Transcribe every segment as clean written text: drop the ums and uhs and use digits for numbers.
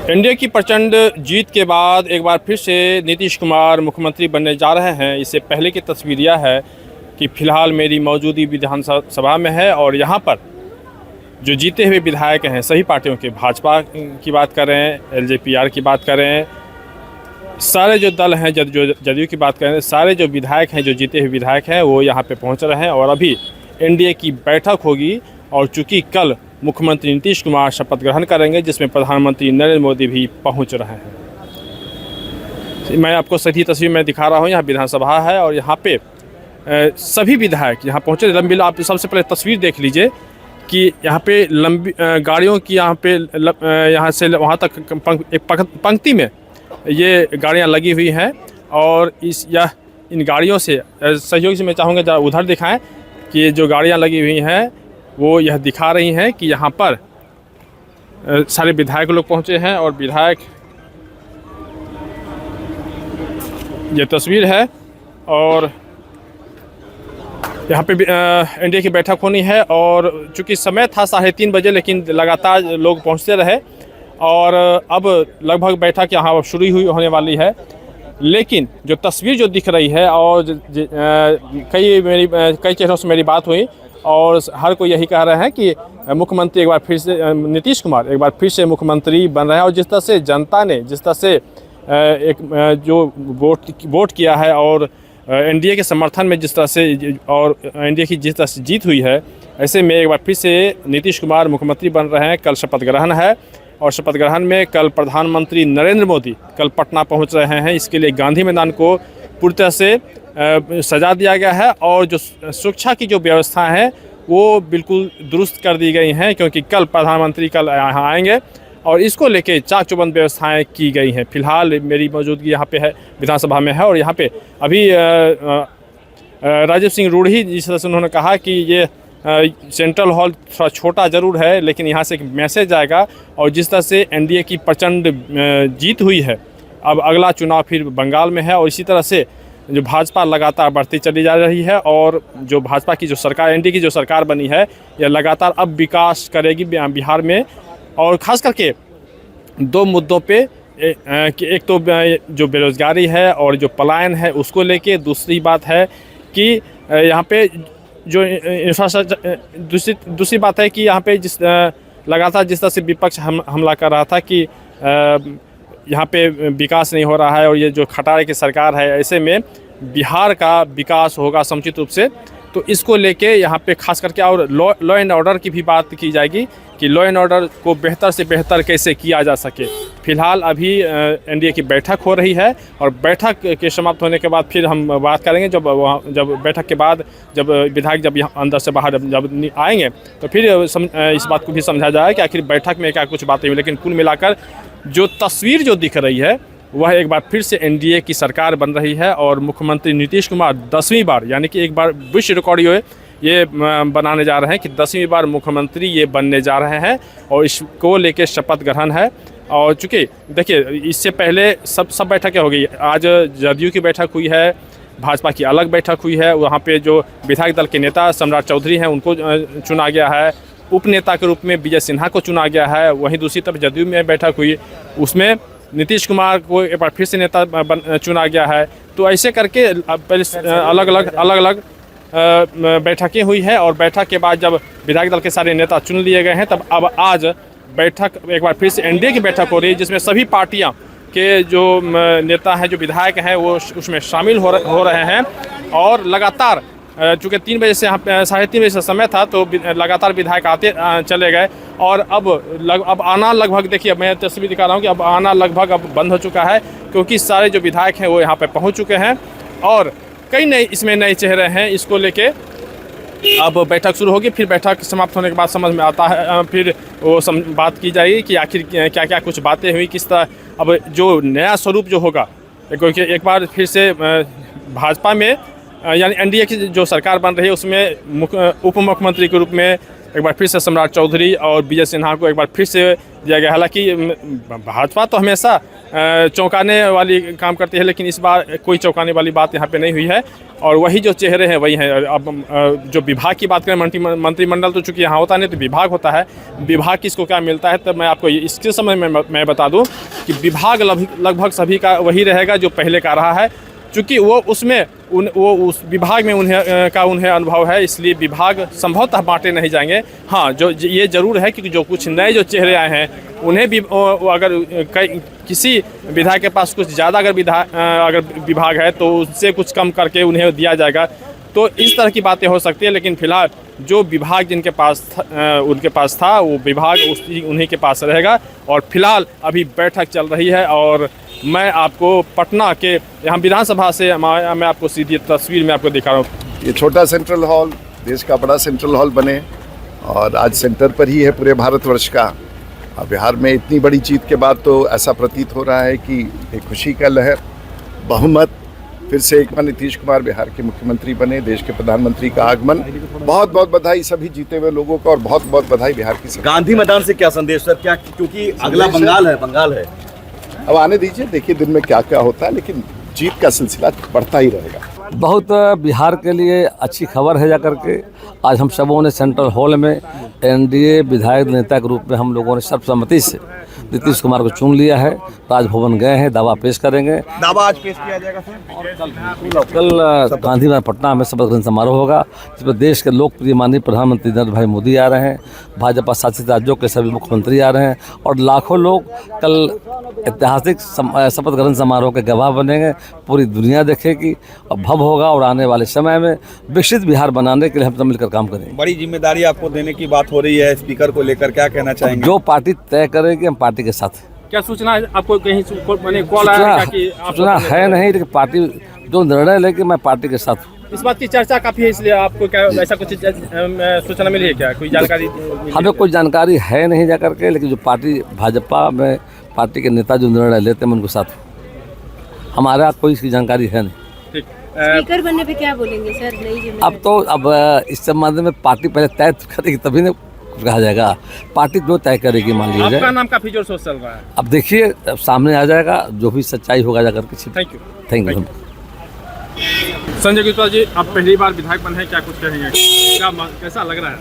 NDA की प्रचंड जीत के बाद एक बार फिर से नीतीश कुमार मुख्यमंत्री बनने जा रहे हैं। इससे पहले की तस्वीर यह है कि फ़िलहाल मेरी मौजूदगी विधानसभा में है और यहाँ पर जो जीते हुए विधायक हैं सभी पार्टियों के, भाजपा की बात करें, एलजेपीआर की बात करें, सारे जो दल हैं, जदयू की बात करें, सारे जो विधायक हैं, जो जीते हुए विधायक हैं वो यहाँ पे पहुँच रहे हैं और अभी एनडीए की बैठक होगी। और चूँकि कल मुख्यमंत्री नीतीश कुमार शपथ ग्रहण करेंगे जिसमें प्रधानमंत्री नरेंद्र मोदी भी पहुंच रहे हैं। मैं आपको सही तस्वीर में दिखा रहा हूं। यहाँ विधानसभा है और यहाँ पे सभी विधायक यहाँ पहुंचे। लंबी, आप सबसे पहले तस्वीर देख लीजिए कि यहाँ पे लंबी गाड़ियों की यहाँ से वहाँ तक एक पंक्ति में ये गाड़ियाँ लगी हुई हैं और इन गाड़ियों से सहयोग से मैं चाहूँगा जरा उधर दिखाएं कि ये जो गाड़ियाँ लगी हुई हैं वो यह दिखा रही हैं कि यहाँ पर सारे विधायक लोग पहुँचे हैं और विधायक, ये तस्वीर है। और यहाँ पे एनडीए की बैठक होनी है और चूँकि समय था 3:30 बजे, लेकिन लगातार लोग पहुँचते रहे और अब लगभग बैठक यहाँ शुरू होने वाली है। लेकिन जो तस्वीर जो दिख रही है और कई चेहरों से मेरी बात हुई और हर कोई यही कह रहे हैं कि मुख्यमंत्री एक बार फिर से, नीतीश कुमार एक बार फिर से मुख्यमंत्री बन रहे हैं। और जिस तरह से जनता ने जिस तरह से जो वोट किया है और एनडीए के समर्थन में जिस तरह से और एनडीए की जिस तरह से जीत हुई है, ऐसे में एक बार फिर से नीतीश कुमार मुख्यमंत्री बन रहे हैं। कल शपथ ग्रहण है और शपथ ग्रहण में कल प्रधानमंत्री नरेंद्र मोदी कल पटना पहुंच रहे हैं। इसके लिए गांधी मैदान को पूरी तरह से सजा दिया गया है और जो सुरक्षा की जो व्यवस्था है वो बिल्कुल दुरुस्त कर दी गई हैं, क्योंकि कल प्रधानमंत्री कल यहाँ आएंगे और इसको लेके चाक चौबंद व्यवस्थाएं की गई हैं। फिलहाल मेरी मौजूदगी यहाँ पे है, विधानसभा में है और यहाँ पे अभी राजीव सिंह रूढ़ी जिस तरह से उन्होंने कहा कि ये सेंट्रल हॉल थोड़ा छोटा ज़रूर है लेकिन यहाँ से एक मैसेज आएगा। और जिस तरह से एनडीए की प्रचंड जीत हुई है, अब अगला चुनाव फिर बंगाल में है और इसी तरह से जो भाजपा लगातार बढ़ती चली जा रही है और जो भाजपा की जो सरकार, एनडीए की जो सरकार बनी है, यह लगातार अब विकास करेगी बिहार में। और ख़ास करके दो मुद्दों पे, एक तो जो बेरोज़गारी है और जो पलायन है उसको लेके, दूसरी बात है कि यहाँ पे जो इंफ्रास्ट्रक्चर, दूसरी बात है कि यहाँ पे लगातार जिस तरह से विपक्ष हमला कर रहा था कि यहाँ पे विकास नहीं हो रहा है और ये जो खटारे की सरकार है, ऐसे में बिहार का विकास होगा समुचित रूप से। तो इसको लेके यहाँ पे खास करके और लॉ एंड ऑर्डर की भी बात की जाएगी कि लॉ एंड ऑर्डर को बेहतर से बेहतर कैसे किया जा सके। फिलहाल अभी एनडीए की बैठक हो रही है और बैठक के समाप्त होने के बाद फिर हम बात करेंगे। जब बैठक के बाद जब विधायक जब यहाँ अंदर से बाहर जब आएंगे तो फिर इस बात को भी समझा जाए कि आखिर बैठक में क्या कुछ बातें हुई। लेकिन कुल मिलाकर जो तस्वीर जो दिख रही है वह एक बार फिर से एनडीए की सरकार बन रही है और मुख्यमंत्री नीतीश कुमार 10वीं बार, यानी कि एक बार विश्व रिकॉर्ड ये बनाने जा रहे हैं कि 10वीं बार मुख्यमंत्री ये बनने जा रहे हैं और इसको लेके शपथ ग्रहण है। और चूँकि देखिए इससे पहले सब बैठकें हो गई। आज जदयू की बैठक हुई है, भाजपा की अलग बैठक हुई है, वहाँ पे जो विधायक दल के नेता सम्राट चौधरी हैं उनको चुना गया है, उपनेता के रूप में विजय सिन्हा को चुना गया है। वहीं दूसरी तरफ जदयू में बैठक हुई, उसमें नीतीश कुमार को एक बार फिर से नेता चुना गया है। तो ऐसे करके अलग अलग बैठकें हुई है और बैठक के बाद जब विधायक दल के सारे नेता चुन लिए गए हैं, तब अब आज बैठक एक बार फिर से एनडीए की बैठक हो रही है जिसमें सभी पार्टियां के जो नेता हैं, जो विधायक हैं, वो उसमें शामिल हो रहे हैं। और लगातार चूँकि 3 बजे से यहाँ 3:30 बजे से समय था तो लगातार विधायक आते चले गए और अब आना लगभग, देखिए मैं तस्वीर दिखा रहा हूँ कि अब आना लगभग अब बंद हो चुका है, क्योंकि सारे जो विधायक हैं वो यहाँ पे पहुँच चुके हैं और कई इसमें नए चेहरे हैं। इसको लेके अब बैठक शुरू होगी, फिर बैठक समाप्त होने के बाद समझ में आता है, फिर वो बात की जाएगी कि आखिर क्या क्या कुछ बातें हुई, किस तरह अब जो नया स्वरूप जो होगा, क्योंकि एक बार फिर से भाजपा में यानी एनडीए की जो सरकार बन रही है उसमें उप मुख्यमंत्री के रूप में एक बार फिर से सम्राट चौधरी और विजय सिन्हा को एक बार फिर से दिया गया। हालांकि भाजपा तो हमेशा चौंकाने वाली काम करती है, लेकिन इस बार कोई चौंकाने वाली बात यहाँ पे नहीं हुई है। और वही जो चेहरे हैं वही हैं। अब जो विभाग की बात करें, मंत्रिमंडल तो चूँकि यहाँ होता नहीं तो विभाग होता है, विभाग किसको क्या मिलता है, तब मैं आपको इसके समय में मैं बता दूँ कि विभाग लगभग सभी का वही रहेगा जो पहले का रहा है। चूँकि वो उसमें उस विभाग में उन्हें अनुभव है, इसलिए विभाग संभवतः बांटे नहीं जाएंगे। हाँ, जो ये ज़रूर है कि जो कुछ नए जो चेहरे आए हैं उन्हें भी अगर किसी विधायक के पास कुछ ज़्यादा अगर विभाग है तो उससे कुछ कम करके उन्हें दिया जाएगा, तो इस तरह की बातें हो सकती है। लेकिन फिलहाल जो विभाग जिनके पास उनके पास था वो विभाग उन्हीं के पास रहेगा। और फिलहाल अभी बैठक चल रही है और मैं आपको पटना के यहाँ विधानसभा से मैं आपको सीधी तस्वीर में आपको दिखा रहा हूँ। ये छोटा सेंट्रल हॉल देश का बड़ा सेंट्रल हॉल बने और आज सेंटर पर ही है पूरे भारतवर्ष का। बिहार में इतनी बड़ी जीत के बाद तो ऐसा प्रतीत हो रहा है कि एक खुशी का लहर, बहुमत, फिर से एक बार नीतीश कुमार बिहार के मुख्यमंत्री बने, देश के प्रधानमंत्री का आगमन। बहुत बहुत बधाई सभी जीते हुए लोगों को और बहुत बहुत बधाई बिहार की सरकार। गांधी मैदान से क्या संदेश सर, क्या क्योंकि अगला बंगाल है अब आने दीजिए, देखिए दिन में क्या क्या होता है, लेकिन जीत का सिलसिला बढ़ता ही रहेगा। बहुत बिहार के लिए अच्छी खबर है जाकर के आज हम सबों ने सेंट्रल हॉल में एनडीए विधायक नेता के रूप में हम लोगों ने सर्वसम्मति से नीतीश कुमार को चुन लिया है। राजभवन गए हैं, दावा पेश करेंगे। दावा आज पेश किया जाएगा सर। कल गांधी मैदान पटना में शपथ ग्रहण समारोह होगा, जिसमें देश के लोकप्रिय माननीय प्रधानमंत्री नरेंद्र भाई मोदी आ रहे हैं, भाजपा शासित राज्यों के सभी मुख्यमंत्री आ रहे हैं और लाखों लोग कल ऐतिहासिक शपथ ग्रहण समारोह के गवाह बनेंगे। पूरी दुनिया देखेगी और भव्य होगा और आने वाले समय में विकसित बिहार बनाने के लिए हम सब मिलकर काम करेंगे। बड़ी जिम्मेदारी आपको देने की बात हो रही है स्पीकर को लेकर, क्या कहना चाहेंगे? जो पार्टी तय करेगी हम पार्टी के साथ। क्या सूचना है आपको? कहीं कॉल आया कि सूचना है नहीं, लेकिन पार्टी जो निर्णय लेगी मैं पार्टी के साथ हूँ। इस बात की चर्चा काफी है, इसलिए आपको क्या ऐसा कुछ सूचना मिली है क्या? कोई जानकारी? हमें कोई जानकारी है नहीं जाकर के, लेकिन जो पार्टी भाजपा में पार्टी के नेता जो निर्णय लेते हैं मैं उनको साथ हूँ। हमारा कोई इसकी जानकारी है नहीं। स्पीकर बनने पे क्या बोलेंगे सर? नहीं अब इस संबंध में पार्टी पहले तय करेगी तभी ना कहा जाएगा। पार्टी जो तय करेगी मान लीजिए। आपका नाम काफी जोर शोर चल रहा है। अब देखिए सामने आ जाएगा, जो भी सच्चाई होगा जाकर के। Thank you. संजय गुजराल जी, आप पहली बार विधायक बने हैं, क्या कुछ कहेंगे? कैसा लग रहा है?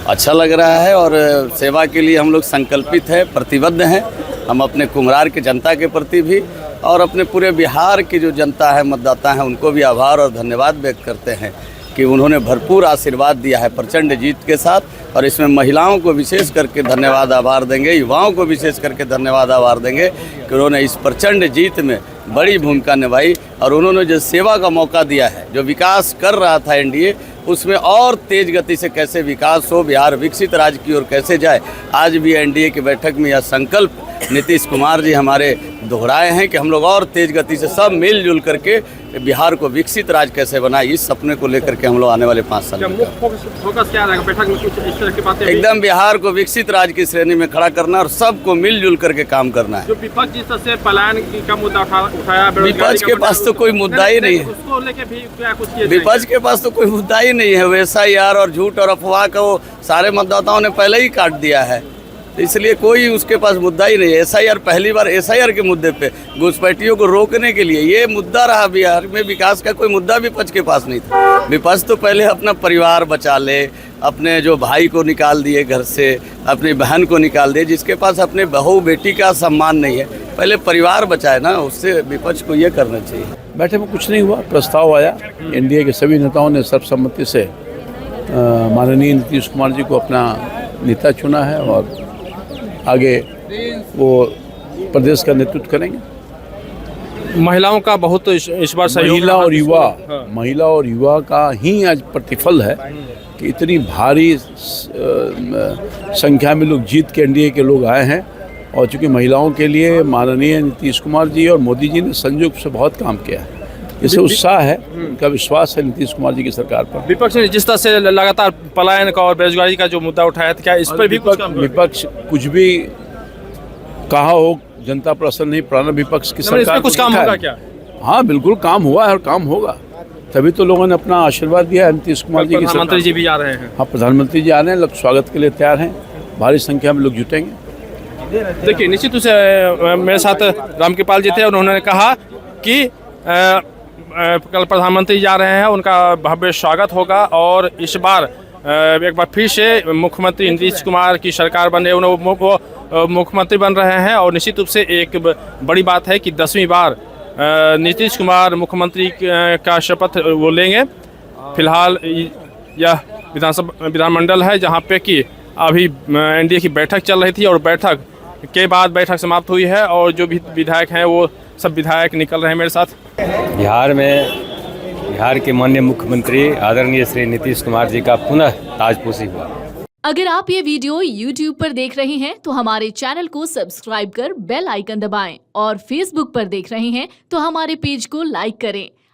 अच्छा लग रहा है और सेवा के लिए हम लोग संकल्पित हैं, प्रतिबद्ध हैं। हम अपने कुम्हरार की जनता के प्रति भी और अपने पूरे बिहार की जो जनता है, मतदाता हैं, उनको भी आभार और धन्यवाद व्यक्त करते हैं कि उन्होंने भरपूर आशीर्वाद दिया है प्रचंड जीत के साथ। और इसमें महिलाओं को विशेष करके धन्यवाद आभार देंगे, युवाओं को विशेष करके धन्यवाद आभार देंगे कि उन्होंने इस प्रचंड जीत में बड़ी भूमिका निभाई और उन्होंने जो सेवा का मौका दिया है, जो विकास कर रहा था एनडीए, उसमें और तेज गति से कैसे विकास हो, बिहार विकसित राज्य की ओर कैसे जाए। आज भी एनडीए की बैठक में यह संकल्प नीतीश कुमार जी हमारे दोहराए हैं कि हम लोग और तेज गति से सब मिलजुल करके बिहार को विकसित राज्य कैसे बनाए, इस सपने को लेकर के हम लोग आने वाले 5 साल में फोकस क्या रहेगा बैठक में? कुछ इस तरह की बातें एकदम बिहार को विकसित राज्य की श्रेणी में खड़ा करना और सबको मिलजुल करके काम करना है। जो विपक्ष जिस तरह से पलायन का मुद्दा उठाया, विपक्ष के पास तो कोई मुद्दा ही नहीं है। उसको लेके भी क्या कुछ किया? विपक्ष के पास तो कोई मुद्दा ही नहीं है। वैसा यार और झूठ और अफवाह का वो सारे मतदाताओं ने पहले ही काट दिया है, इसलिए कोई उसके पास मुद्दा ही नहीं है। एसआईआर, पहली बार एसआईआर के मुद्दे पे घुसपैठियों को रोकने के लिए ये मुद्दा रहा। बिहार में विकास का कोई मुद्दा विपक्ष के पास नहीं था। विपक्ष तो पहले अपना परिवार बचा ले, अपने जो भाई को निकाल दिए घर से, अपनी बहन को निकाल दिए, जिसके पास अपने बहू बेटी का सम्मान नहीं है, पहले परिवार बचाए ना, उससे विपक्ष को ये करना चाहिए। बैठक में कुछ नहीं हुआ, प्रस्ताव आया, एनडीए के सभी नेताओं ने सर्वसम्मति से माननीय नीतीश कुमार जी को अपना नेता चुना है और आगे वो प्रदेश का नेतृत्व करेंगे। महिलाओं का बहुत इस बार महिला और युवा का ही आज प्रतिफल है कि इतनी भारी संख्या में लोग जीत के एनडीए के लोग आए हैं। और चूँकि महिलाओं के लिए माननीय नीतीश कुमार जी और मोदी जी ने संयुक्त से बहुत काम किया है, इससे उत्साह है, उनका विश्वास है नीतीश कुमार जी की सरकार पर। विपक्ष ने जिस तरह से लगातार पलायन का और बेरोजगारी का जो मुद्दा उठाया था, क्या इस पर भी विपक्ष कुछ भी कहा हो, जनता प्रसन्न नहीं, पुराना विपक्ष की सरकार कुछ काम होगा क्या? हाँ बिल्कुल काम हुआ है और काम होगा, तभी तो लोगों ने अपना आशीर्वाद दिया है नीतीश कुमार जी की। प्रधानमंत्री जी भी आ रहे हैं। हाँ, प्रधानमंत्री जी आ रहे हैं, लोग स्वागत के लिए तैयार हैं, भारी संख्या में लोग जुटेंगे। देखिए, निश्चित रूप से मेरे साथ रामकृपाल जी थे। उन्होंने कहा कि कल प्रधानमंत्री जा रहे हैं, उनका भव्य स्वागत होगा और इस बार एक बार फिर से मुख्यमंत्री नीतीश कुमार की सरकार बने, वो मुख्यमंत्री बन रहे हैं। और निश्चित रूप से एक बड़ी बात है कि 10वीं बार नीतीश कुमार मुख्यमंत्री का शपथ वो लेंगे। फिलहाल यह विधानमंडल है जहाँ पे कि अभी एनडीए की बैठक चल रही थी और बैठक के बाद बैठक समाप्त हुई है और जो भी विधायक हैं वो सब विधायक निकल रहे हैं मेरे साथ। बिहार के माननीय मुख्यमंत्री आदरणीय श्री नीतीश कुमार जी का पुनः ताजपोशी हुआ। अगर आप ये वीडियो YouTube पर देख रहे हैं तो हमारे चैनल को सब्सक्राइब कर बेल आइकन दबाएं और Facebook पर देख रहे हैं तो हमारे पेज को लाइक करें।